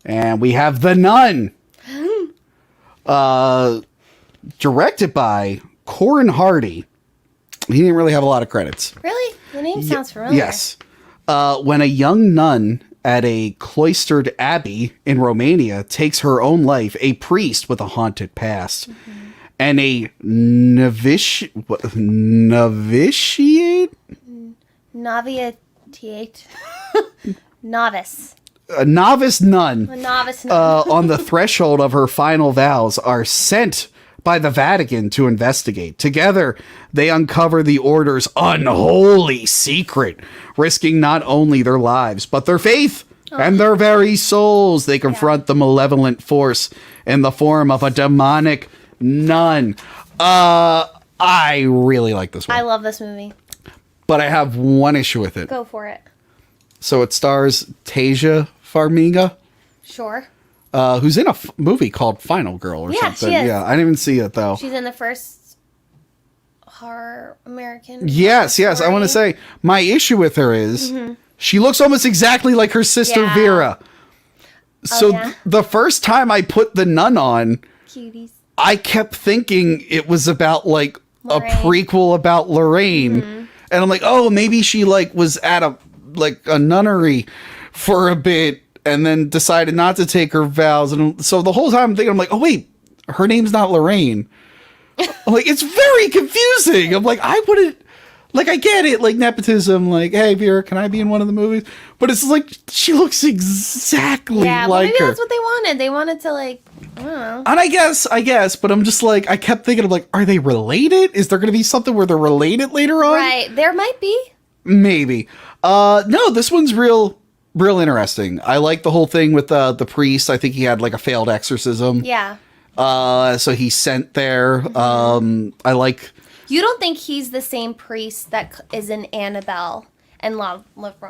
And we have The Nun. Directed by Corin Hardy. He didn't really have a lot of credits. Really? The name sounds familiar. Yes. When a young nun at a cloistered abbey in Romania takes her own life, a priest with a haunted past and a novitiate? Noviatiate. Novice. A novice nun. A novice nun. On the threshold of her final vows are sent by the Vatican to investigate. Together, they uncover the order's unholy secret, risking not only their lives, but their faith and their very souls. They confront the malevolent force in the form of a demonic nun. I really like this one. I love this movie. But I have one issue with it. Go for it. So it stars Tasia Farmiga. Sure. Who's in a movie called Final Girl or something. She is. Yeah, I didn't even see it though. She's in the first horror American. Yes. I want to say my issue with her is she looks almost exactly like her sister Vera. So the first time I put The Nun on, cuties. I kept thinking it was about like Lorraine. a prequel about Lorraine, and I'm like, oh, maybe she like was at a nunnery for a bit. And then decided not to take her vows. And so the whole time I'm thinking, I'm like, oh, wait, her name's not Lorraine. I'm like, it's very confusing. I'm like, I wouldn't, like, I get it. Like, nepotism, like, hey, Vera, can I be in one of the movies? But it's like, she looks exactly like maybe her. that's what they wanted. They wanted to, like, I don't know. And I guess, but I'm just like, I kept thinking, of like, are they related? Is there going to be something where they're related later on? Right. There might be. Maybe. No, this one's real interesting. I like the whole thing with the priest. I think he had like a failed exorcism. Yeah. So he's sent there. I like. You don't think he's the same priest that is in Annabelle and La Llorona?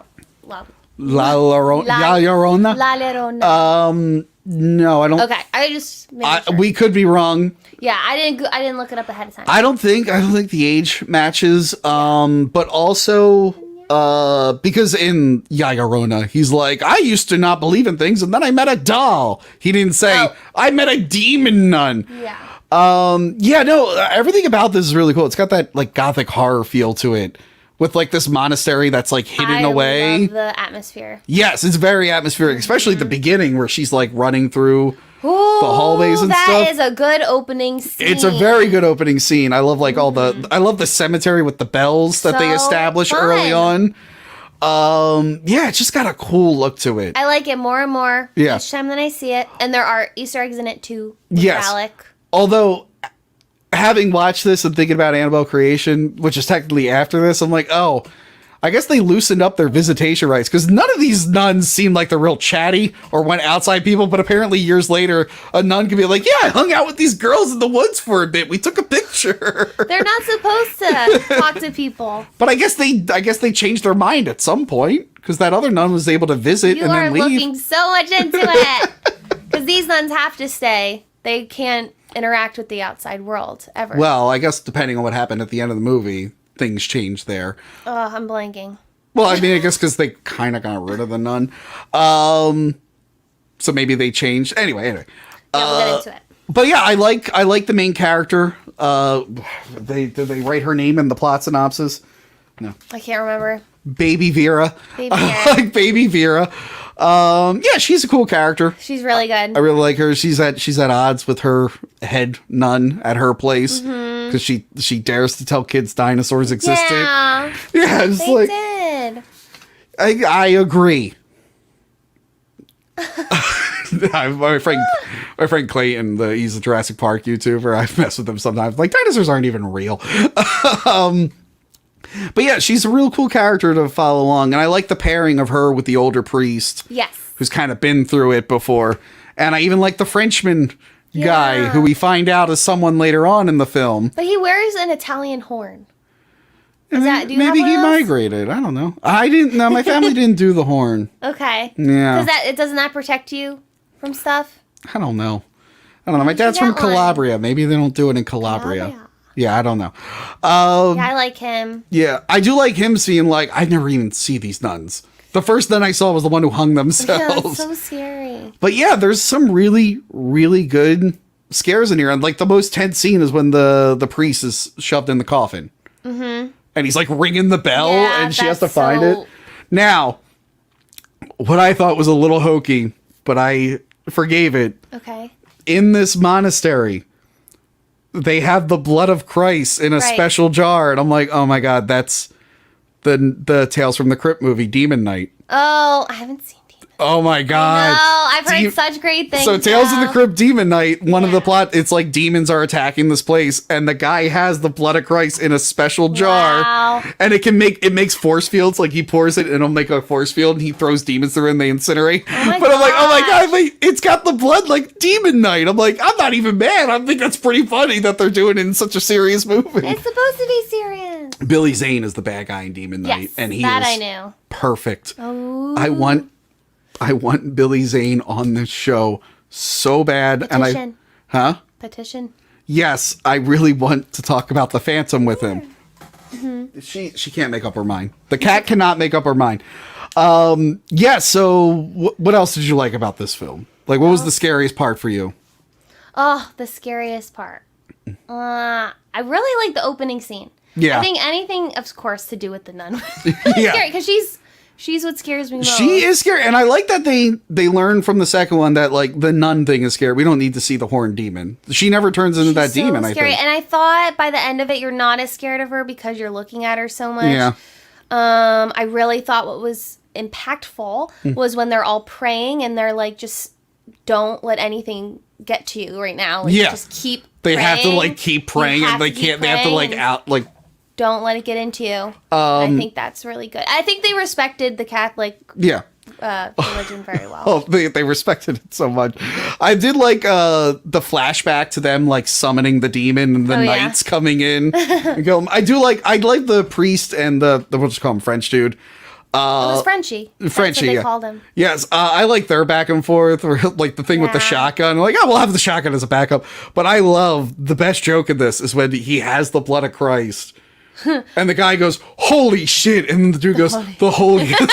No, I don't. Okay, I just. Sure. We could be wrong. Yeah, I didn't look it up ahead of time. I don't think the age matches. But also. Because in Llorona, he's like, I used to not believe in things, and then I met a doll. He didn't say, I met a demon nun. Yeah. Everything about this is really cool. It's got that like gothic horror feel to it, with like this monastery that's like hidden away. I love the atmosphere. Yes, it's very atmospheric, especially at the beginning where she's like running through the hallways and stuff. That is a good opening scene. It's a very good opening scene. I love like I love the cemetery with the bells that they establish early on. It's just got a cool look to it. I like it more and more each time that I see it. And there are Easter eggs in it too. Yes. Alec. Although, having watched this and thinking about Annabelle Creation, which is technically after this, I'm like, oh, I guess they loosened up their visitation rights because none of these nuns seem like they're real chatty or went outside people. But apparently years later, a nun could be like, yeah, I hung out with these girls in the woods for a bit. We took a picture. They're not supposed to talk to people. But I guess they changed their mind at some point because that other nun was able to visit and then leave. You are looking so much into it because these nuns have to stay. They can't interact with the outside world ever. Well, I guess depending on what happened at the end of the movie, things changed there. Oh, I'm blanking. Well, I mean, I guess because they kind of got rid of the nun. So maybe they changed. Anyway. Yeah, we'll get into it. But yeah, I like the main character. Did they write her name in the plot synopsis? No. I can't remember. Baby Vera. Baby Vera. I like Baby Vera. She's a cool character. She's really good. I really like her. She's at odds with her head nun at her place because she dares to tell kids dinosaurs existed. Yeah, it's they like did. I agree. my friend Clayton, he's a Jurassic Park YouTuber. I mess with him sometimes. Like, dinosaurs aren't even real. But yeah, she's a real cool character to follow along. And I like the pairing of her with the older priest. Yes. Who's kind of been through it before. And I even like the Frenchman guy who we find out is someone later on in the film. But he wears an Italian horn. Maybe he migrated. I don't know. I didn't know. My family didn't do the horn. Okay. Yeah. Doesn't that protect you from stuff? I don't know. My dad's from Calabria. Maybe they don't do it in Calabria. Yeah, I don't know. I like him. Yeah, I do like him seeing, like, I never even see these nuns. The first nun I saw was the one who hung Yeah, themselves. it's so scary. But yeah, there's some really, really good scares in here. And like the most tense scene is when the priest is shoved in the coffin. Mm-hmm. And he's like ringing the bell and she has to find it. Now, what I thought was a little hokey, but I forgave it. Okay. In this monastery, they have the blood of Christ in a special jar. And I'm like, oh my God, that's the Tales from the Crypt movie, Demon Night. Oh, I haven't seen Demon. Oh my God. No, I've heard such great things. So Tales of the Crypt Demon Night, one of the plot, it's like demons are attacking this place and the guy has the blood of Christ in a special jar. Wow. And it makes force fields. Like he pours it and it'll make a force field and he throws demons through and they incinerate. Oh my but I'm like, oh my gosh. God, like, it's got the blood like Demon Night. I'm like, I'm not even mad. I think that's pretty funny that they're doing it in such a serious movie. It's supposed to be serious. Billy Zane is the bad guy in Demon Night. Yes, And he that is I knew. perfect. Oh. I want Billy Zane on this show so bad. Petition. Huh? Petition. Yes, I really want to talk about the Phantom with him. Mm-hmm. She can't make up her mind. The cat cannot make up her mind. Yeah, so what else did you like about this film? Like, what was the scariest part for you? Oh, the scariest part. I really like the opening scene. Yeah. I think anything, of course, to do with the nun. Yeah. Scary, because she's what scares me most. She is scary, and I like that they learned from the second one that like the nun thing is scary. We don't need to see the horned demon. She never turns into that demon. Scary. I think. And I thought by the end of it, you're not as scared of her because you're looking at her so much. Yeah. I really thought what was impactful was when they're all praying and they're like, just don't let anything get to you right now. Like, Yeah. just keep. They praying. have to like keep praying, You and have they to keep can't. They have to like praying. out like. Don't let it get into you. I think that's really good. I think they respected the Catholic Yeah. religion very well. Oh, they respected it so much. I did like the flashback to them like summoning the demon and the knights coming in. I like the priest and the we'll just call him French dude. It was Frenchie. That's Frenchie, what they yeah. called him. Yes, I like their back and forth, or like the thing with the Yeah. shotgun. Like, oh, we'll have the shotgun as a backup. But I love the best joke in this is when he has the blood of Christ, and the guy goes, "Holy shit!" and then the dude goes, "The holiest."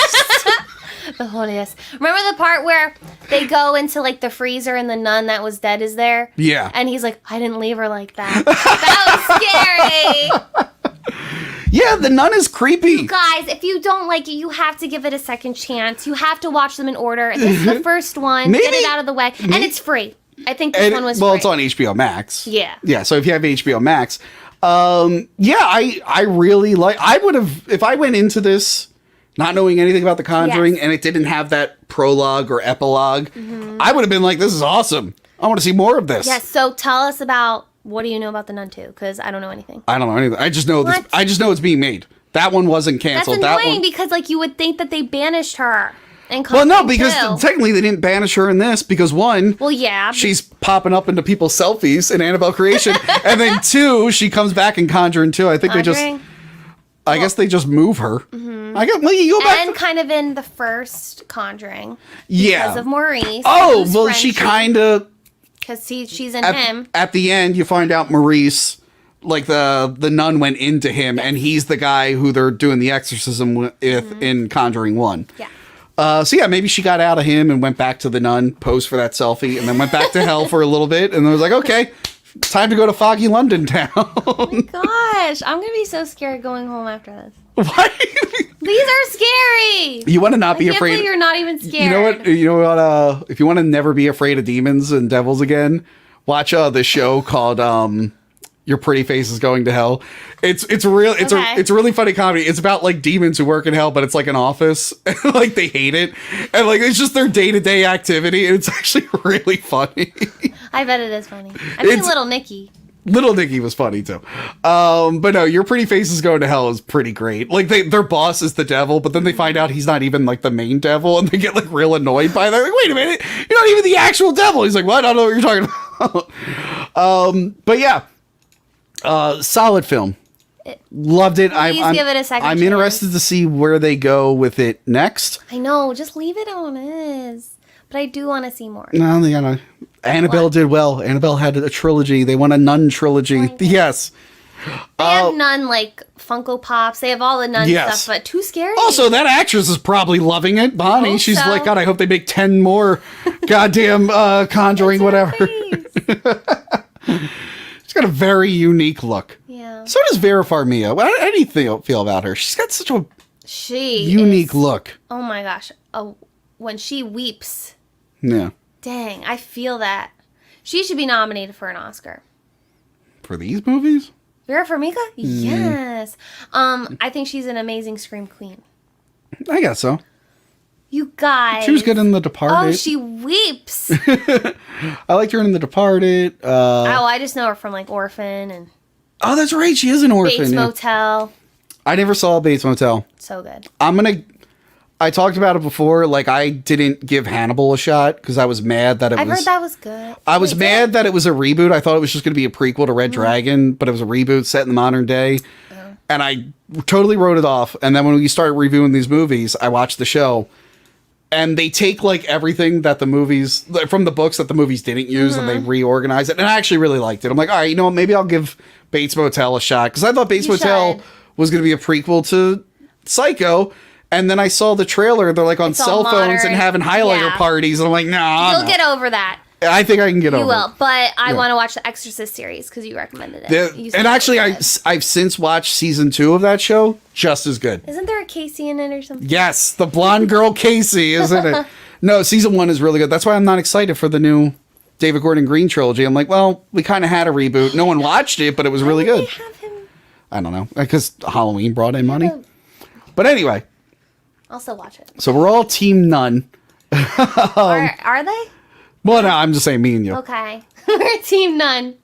The holiest. Remember the part where they go into like the freezer and the nun that was dead is there? Yeah. And he's like, I didn't leave her like that. That was scary. Yeah, the nun is creepy. Guys, if you don't like it, you have to give it a second chance. You have to watch them in order. This is the first one. Get it out of the way. And it's free. I think this one was free. It's on HBO Max. Yeah. Yeah, so if you have HBO Max, I really like. I would have if I went into this not knowing anything about The Conjuring and it didn't have that prologue or epilogue, I would have been like, "This is awesome. I want to see more of this." Yes. So tell us about what do you know about the Nun 2? Because I don't know anything. I don't know anything. I just know this. I just know it's being made. That one wasn't That's canceled. annoying because like you would think that they banished her. Well, no, because technically they didn't banish her in this because one, well, yeah, she's popping up into people's selfies in Annabelle Creation, and then two, she comes back in Conjuring 2. I think I guess they just move her. Mm-hmm. I guess you go back. And kind of in the first Conjuring, Yeah, because of Maurice. Oh, well, she kind of because she's in him. At the end, you find out Maurice, like the nun went into him, and he's the guy who they're doing the exorcism with in Conjuring 1. Yeah. So yeah, maybe she got out of him and went back to the nun, posed for that selfie, and then went back to hell for a little bit, and then was like, okay, time to go to foggy London town. Oh my gosh, I'm gonna be so scared going home after this. What? These are scary. You want to not be I can't afraid. believe you're not even scared. You know what? You know what? If you want to never be afraid of demons and devils again, watch this show called Your Pretty Face is Going to Hell. It's a really funny comedy. It's about like demons who work in hell, but it's like an office. Like they hate it, and like it's just their day-to-day activity, and it's actually really funny. I bet it is funny. I mean, Little Nicky. Little Nicky was funny too. But no, Your Pretty Face is Going to Hell is pretty great. Like their boss is the devil, but then they find out he's not even like the main devil, and they get like real annoyed by that. Like, wait a minute, you're not even the actual devil. He's like, what? I don't know what you're talking about. But yeah, solid film. Loved it. Please give it a second I'm chance. interested to see where they go with it next. I know, just leave it on is. But I do want to see more. No, they gotta. Annabelle did well. Annabelle had a trilogy. They won a nun trilogy. Yes. They have nun like Funko Pops. They have all the nun Yes. stuff, but too scary. Also, that actress is probably loving it. Bonnie, Hope she's so. like, God, I hope they make 10 more goddamn Conjuring, whatever. She's got a very unique look. Yeah. So does Vera Farmiga. How do you feel about her? She's got such a unique look. Oh my gosh. Oh, when she weeps. Yeah. Dang, I feel that. She should be nominated for an Oscar. For these movies? Vera Farmiga? Yes. I think she's an amazing scream queen. I guess so. You guys. She was good in The Departed. Oh, she weeps. I liked her in The Departed. I just know her from like Orphan and Oh, that's right. She is an orphan. Bates yeah. Motel. I never saw Bates Motel. So good. I talked about it before. Like, I didn't give Hannibal a shot because I was mad that I've heard that was good. I was mad that it was a reboot. I thought it was just going to be a prequel to Red Dragon, but it was a reboot set in the modern day. And I totally wrote it off. And then when we started reviewing these movies, I watched the show. And they take, like, everything that the movies, from the books that the movies didn't use, and they reorganize it. And I actually really liked it. I'm like, all right, you know what? Maybe I'll give Bates Motel a shot. Because I thought Bates Motel was going to be a prequel to Psycho. And then I saw the trailer. They're, like, on cell phones and having highlighter parties. And I'm like, nah. You'll get over that. I think I can get over it. You will. But I want to watch the Exorcist series because you recommended it. And actually, I've since watched season 2 of that show. Just as good. Isn't there a Casey in it or something? Yes, the blonde girl Casey, isn't it? No, season 1 is really good. That's why I'm not excited for the new David Gordon Green trilogy. I'm like, well, we kind of had a reboot. No one watched it, but it was really good. Have him? I don't know. Because Halloween brought in money. But anyway. I'll still watch it. So we're all Team Nun. Are they? Well, no, I'm just saying me and you. Okay. We're Team Nun.